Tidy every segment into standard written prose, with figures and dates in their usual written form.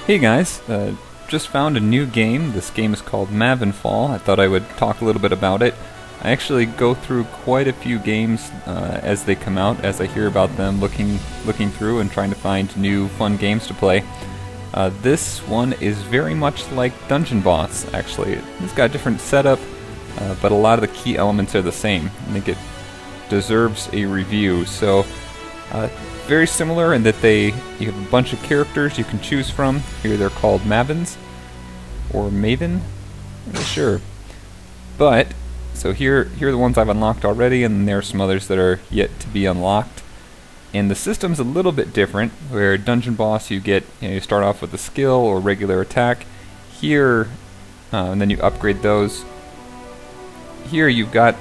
Hey guys, just found a new game. This game is called Mavenfall. I thought I would talk a little bit about it. I actually go through quite a few games as they come out, as I hear about them, looking through and trying to find new fun games to play. This one is very much like Dungeon Boss, actually. It's got a different setup, but a lot of the key elements are the same. I think it deserves a review. So, very similar in that you have a bunch of characters you can choose from. Here they're called Mavens, or Maven, I'm not sure. But, so here are the ones I've unlocked already, and there are some others that are yet to be unlocked. And the system's a little bit different, where Dungeon Boss you start off with a skill or regular attack. Here, and then you upgrade those. Here you've got,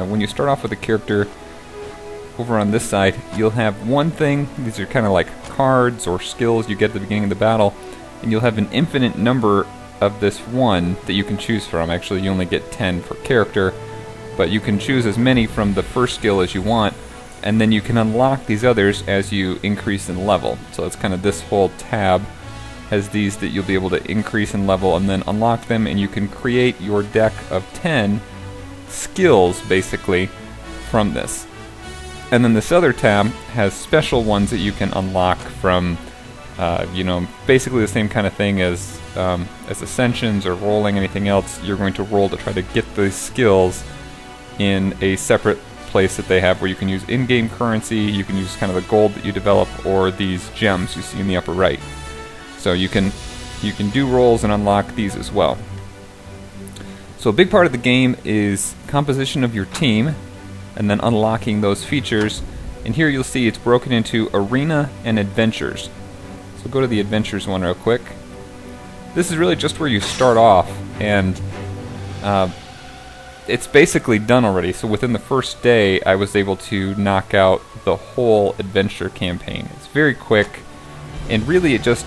when you start off with a character, over on this side, you'll have one thing. These are kind of like cards or skills you get at the beginning of the battle, and you'll have an infinite number of this one that you can choose from. Actually, you only get 10 per character, but you can choose as many from the first skill as you want, and then you can unlock these others as you increase in level. So it's kind of this whole tab has these that you'll be able to increase in level and then unlock them, and you can create your deck of 10 skills, basically, from this. And then this other tab has special ones that you can unlock from, basically the same kind of thing as Ascensions or rolling, anything else. You're going to roll to try to get those skills in a separate place that they have where you can use in-game currency, you can use kind of the gold that you develop, or these gems you see in the upper right. So you can do rolls and unlock these as well. So a big part of the game is composition of your team, and then unlocking those features. And here you'll see it's broken into Arena and Adventures. So go to the Adventures one real quick. This is really just where you start off, and it's basically done already. So within the first day, I was able to knock out the whole adventure campaign. It's very quick, and really it just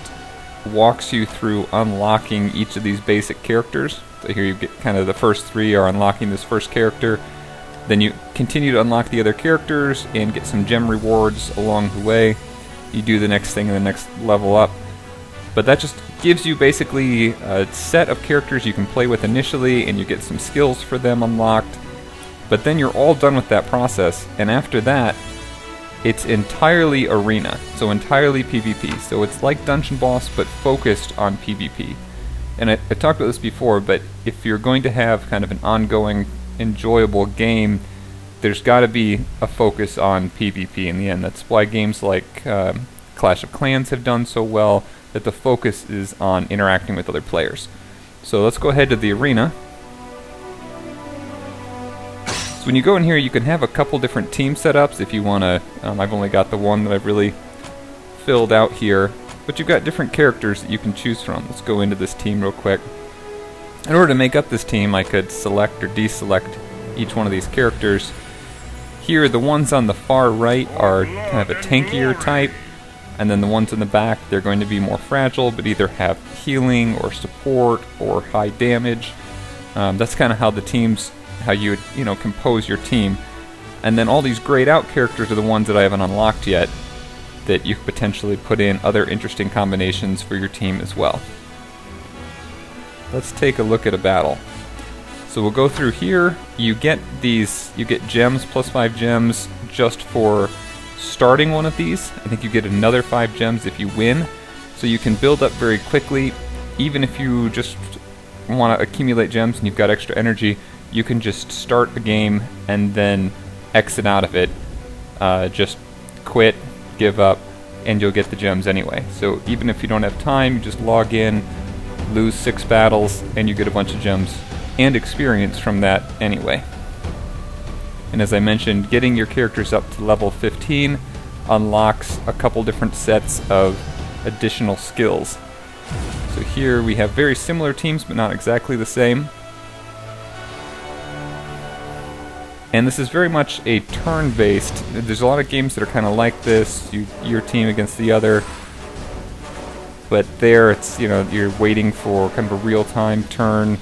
walks you through unlocking each of these basic characters. So here you get kind of the first three are unlocking this first character. Then you continue to unlock the other characters and get some gem rewards along the way. You do the next thing and the next level up. But that just gives you basically a set of characters you can play with initially, and you get some skills for them unlocked. But then you're all done with that process, and after that, it's entirely arena, so entirely PvP. So it's like Dungeon Boss, but focused on PvP. And I talked about this before, but if you're going to have kind of an ongoing enjoyable game, there's got to be a focus on PvP in the end. That's why games like Clash of Clans have done so well, that the focus is on interacting with other players. So let's go ahead to the arena. So when you go in here, you can have a couple different team setups if you want to. I've only got the one that I've really filled out here, but you've got different characters that you can choose from. Let's go into this team real quick. In order to make up this team, I could select or deselect each one of these characters. Here, the ones on the far right are kind of a tankier type, and then the ones in the back, they're going to be more fragile, but either have healing or support or high damage. That's kind of how the teams, how you would, compose your team. And then all these grayed out characters are the ones that I haven't unlocked yet, that you could potentially put in other interesting combinations for your team as well. Let's take a look at a battle. So we'll go through here. You get gems, +5 gems, just for starting one of these. I think you get another 5 gems if you win. So you can build up very quickly. Even if you just want to accumulate gems and you've got extra energy, you can just start a game and then exit out of it. Just quit, give up, and you'll get the gems anyway. So even if you don't have time, you just log in, lose 6 battles, and you get a bunch of gems and experience from that anyway. And as I mentioned, getting your characters up to level 15 unlocks a couple different sets of additional skills. So here we have very similar teams, but not exactly the same. And this is very much a turn-based. There's a lot of games that are kind of like this, your team against the other. But there, it's you're waiting for kind of a real-time turn,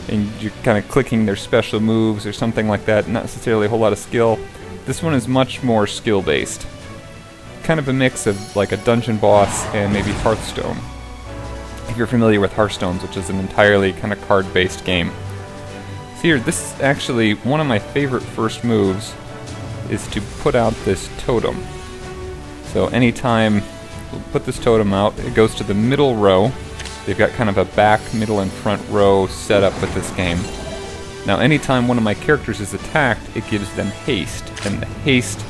and you're kind of clicking their special moves or something like that. Not necessarily a whole lot of skill. This one is much more skill-based. Kind of a mix of like a Dungeon Boss and maybe Hearthstone. If you're familiar with Hearthstones, which is an entirely kind of card-based game. So here, this is actually one of my favorite first moves, is to put out this totem. So anytime we'll put this totem out, it goes to the middle row. They've got kind of a back, middle, and front row set up with this game. Now anytime one of my characters is attacked, it gives them haste, and the haste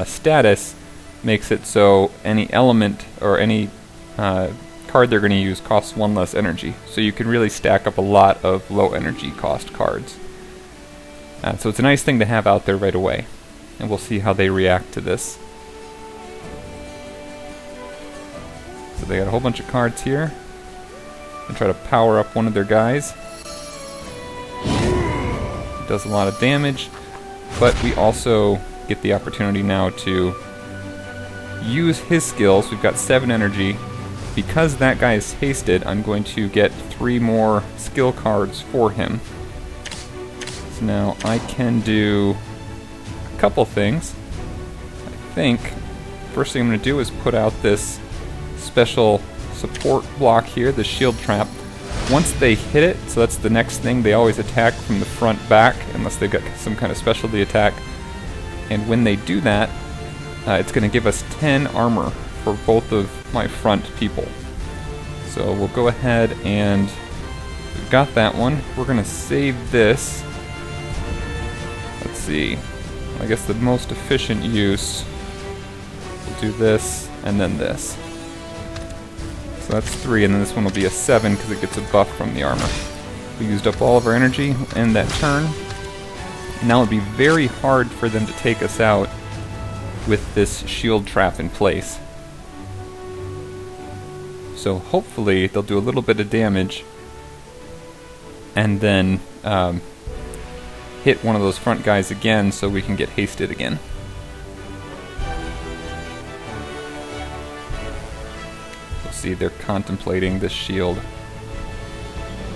status makes it so any element or any card they're going to use costs 1 less energy. So you can really stack up a lot of low energy cost cards. So it's a nice thing to have out there right away. And we'll see how they react to this. So they got a whole bunch of cards here. And try to power up one of their guys. It does a lot of damage, but we also get the opportunity now to use his skills. We've got 7 energy. Because that guy is hasted, I'm going to get 3 more skill cards for him. So now I can do a couple things. I think first thing I'm going to do is put out this special support block here, the shield trap. Once they hit it, so that's the next thing, they always attack from the front back, unless they've got some kind of specialty attack. And when they do that, it's going to give us 10 armor for both of my front people. So we'll go ahead and we've got that one. We're going to save this. Let's see. I guess the most efficient use, we'll do this and then this. So that's 3, and then this one will be a 7 because it gets a buff from the armor. We used up all of our energy in that turn. Now it would be very hard for them to take us out with this shield trap in place. So hopefully they'll do a little bit of damage and then hit one of those front guys again so we can get hasted again. We'll see, they're contemplating this shield.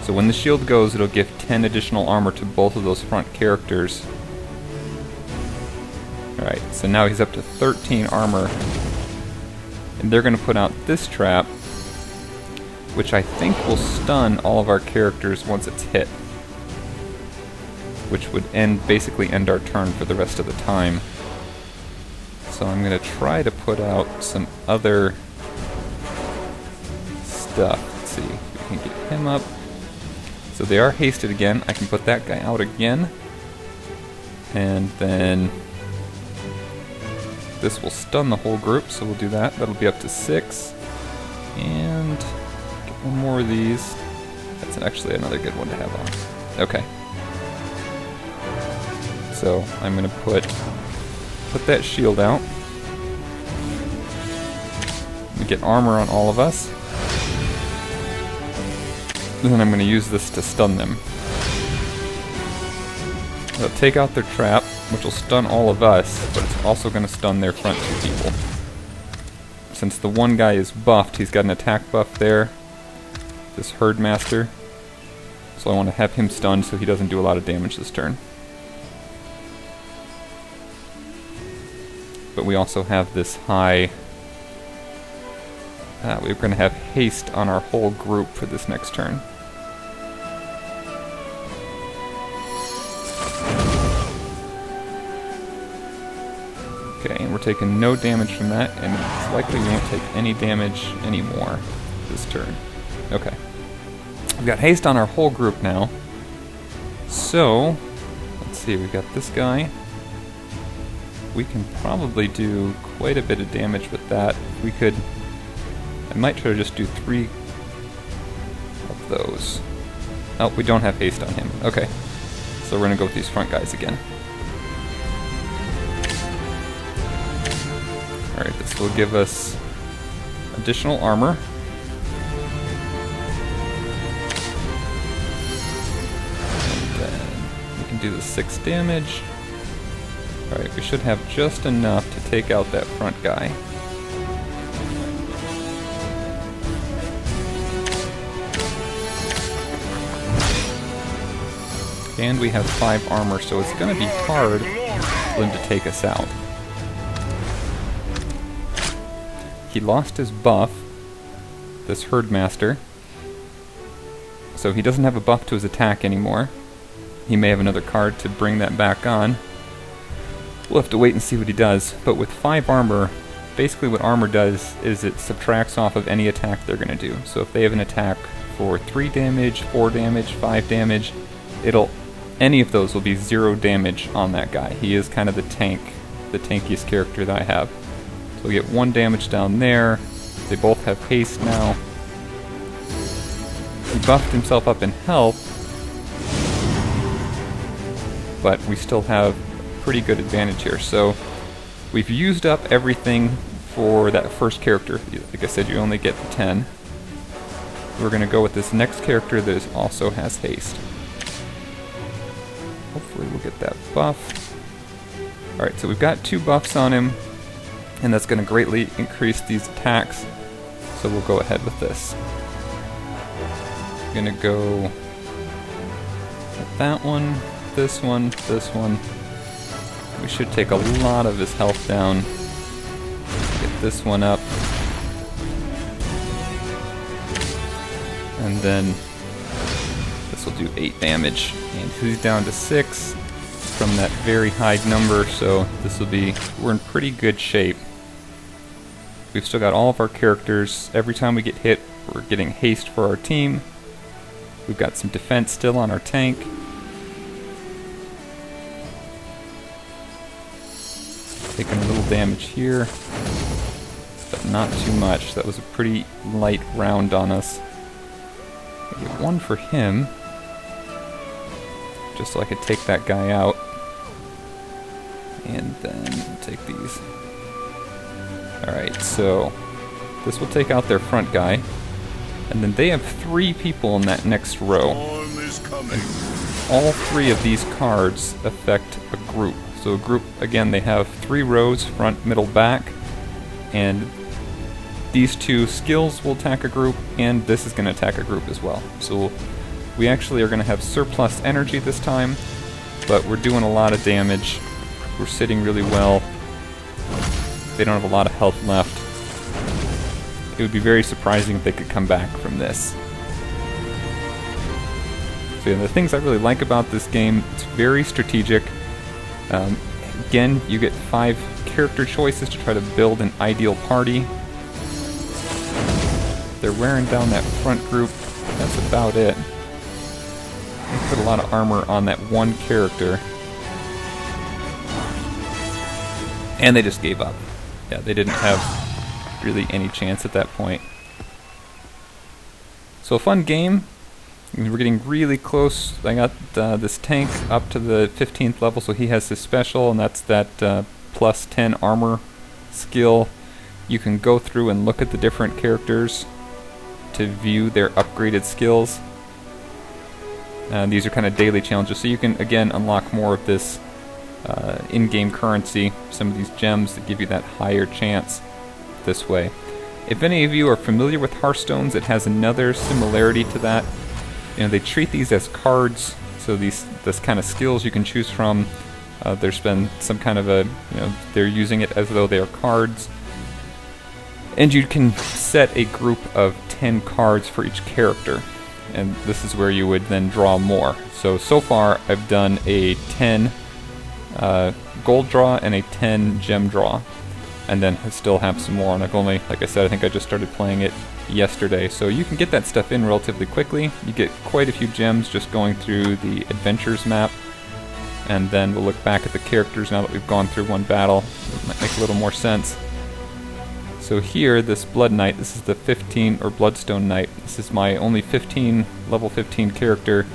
So when the shield goes, it'll give 10 additional armor to both of those front characters. Alright, so now he's up to 13 armor. And they're going to put out this trap, which I think will stun all of our characters once it's hit. Which would basically end our turn for the rest of the time. So I'm going to try to put out some other stuff. Let's see if we can get him up. So they are hasted again. I can put that guy out again. And then this will stun the whole group, so we'll do that. That'll be up to 6. And get one more of these. That's actually another good one to have on. Okay. So I'm going to put that shield out. We get armor on all of us. And then I'm going to use this to stun them. They'll take out their trap, which will stun all of us, but it's also going to stun their front 2 people. Since the one guy is buffed, he's got an attack buff there, this Herdmaster, so I want to have him stunned so he doesn't do a lot of damage this turn. But we also have this high... we're going to have haste on our whole group for this next turn. Okay, and we're taking no damage from that, and it's likely we won't take any damage anymore this turn. Okay. We've got haste on our whole group now. So, let's see, we've got this guy. We can probably do quite a bit of damage with that. We could... I might try to just do 3 of those. Oh, we don't have haste on him. Okay. So we're going to go with these front guys again. Alright, this will give us additional armor. And then we can do the 6 damage. Alright, we should have just enough to take out that front guy. And we have 5 armor, so it's going to be hard for them to take us out. He lost his buff. this Herdmaster. So he doesn't have a buff to his attack anymore. He may have another card to bring that back on. We'll have to wait and see what he does. But with 5 armor, basically what armor does is it subtracts off of any attack they're going to do. So if they have an attack for 3 damage, 4 damage, 5 damage, any of those will be 0 damage on that guy. He is kind of the tankiest character that I have. So we get 1 damage down there. They both have haste now. He buffed himself up in health, but we still have pretty good advantage here. So we've used up everything for that first character. Like I said, you only get 10. We're going to go with this next character that also has haste. Hopefully we'll get that buff. Alright, so we've got 2 buffs on him, and that's going to greatly increase these attacks. So we'll go ahead with this. Gonna go with that one, this one, this one. We should take a lot of his health down. Get this one up. And then this will do 8 damage. And he's down to 6 from that very high number, so this will be, we're in pretty good shape. We've still got all of our characters. Every time we get hit, we're getting haste for our team. We've got some defense still on our tank. Taking a little damage here, but not too much. That was a pretty light round on us. I get 1 for him, just so I could take that guy out. And then take these. Alright, so this will take out their front guy. And then they have 3 people in that next row. And all 3 of these cards affect a group. So a group, again, they have 3 rows, front, middle, back. And these 2 skills will attack a group, and this is going to attack a group as well. So we actually are going to have surplus energy this time, but we're doing a lot of damage. We're sitting really well. They don't have a lot of health left. It would be very surprising if they could come back from this. So yeah, the things I really like about this game, it's very strategic. Again, you get 5 character choices to try to build an ideal party. They're wearing down that front group. That's about it. They put a lot of armor on that one character. And they just gave up. Yeah, they didn't have really any chance at that point. So a fun game. We're getting really close. I got this tank up to the 15th level, so he has his special, and that's that plus 10 armor skill. You can go through and look at the different characters to view their upgraded skills. These are kind of daily challenges, so you can again unlock more of this in-game currency, some of these gems that give you that higher chance this way. If any of you are familiar with Hearthstones, it has another similarity to that. You know, they treat these as cards, so this kind of skills you can choose from. There's been some kind of a, they're using it as though they are cards. And you can set a group of 10 cards for each character. And this is where you would then draw more. So far I've done a 10 gold draw and a 10 gem draw. And then I still have some more, and I've only, like I said, I think I just started playing it yesterday. So you can get that stuff in relatively quickly. You get quite a few gems just going through the adventures map. And then we'll look back at the characters now that we've gone through one battle. It might make a little more sense. So here, this Blood Knight, this is the 15, or Bloodstone Knight. This is my only level 15 character.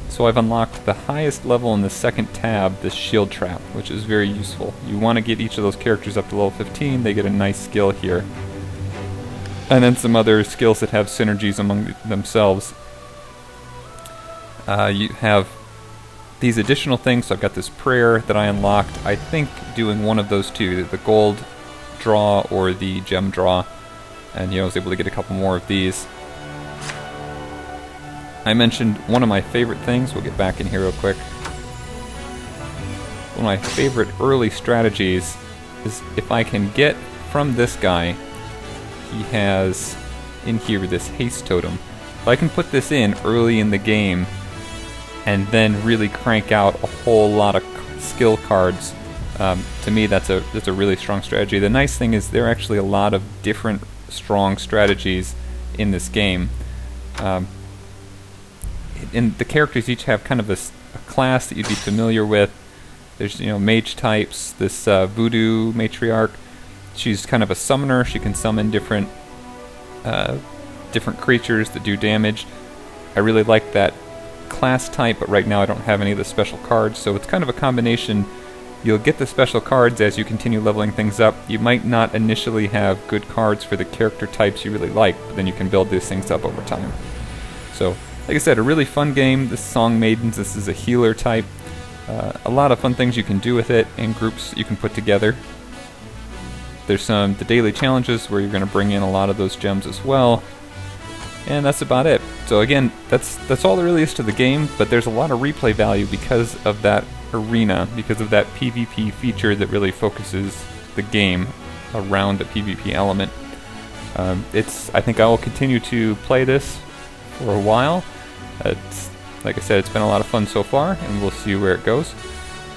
So I've unlocked the highest level in the second tab, this Shield Trap, which is very useful. You want to get each of those characters up to level 15, they get a nice skill here. And then some other skills that have synergies among themselves. You have these additional things, so I've got this prayer that I unlocked. I think doing one of those two, the gold draw or the gem draw, and I was able to get a couple more of these. I mentioned one of my favorite things, we'll get back in here real quick. One of my favorite early strategies is if I can get from this guy, he has in here, this haste totem. If I can put this in early in the game and then really crank out a whole lot of skill cards, to me that's a really strong strategy. The nice thing is there are actually a lot of different strong strategies in this game. And the characters each have kind of a class that you'd be familiar with. There's, mage types. This voodoo matriarch, she's kind of a summoner. She can summon different creatures that do damage. I really like that class type, but right now I don't have any of the special cards, so it's kind of a combination. You'll get the special cards as you continue leveling things up. You might not initially have good cards for the character types you really like, but then you can build these things up over time. So, like I said, a really fun game. This Song Mavens, this is a healer type. A lot of fun things you can do with it, and groups you can put together. There's the daily challenges where you're going to bring in a lot of those gems as well. And that's about it. So again, that's all there really is to the game, but there's a lot of replay value because of that arena, because of that PvP feature that really focuses the game around a PvP element. I think I will continue to play this for a while. Like I said, it's been a lot of fun so far, and we'll see where it goes.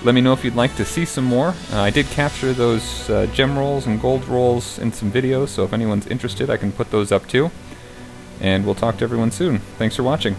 Let me know if you'd like to see some more. I did capture those gem rolls and gold rolls in some videos, so if anyone's interested, I can put those up too. And we'll talk to everyone soon. Thanks for watching.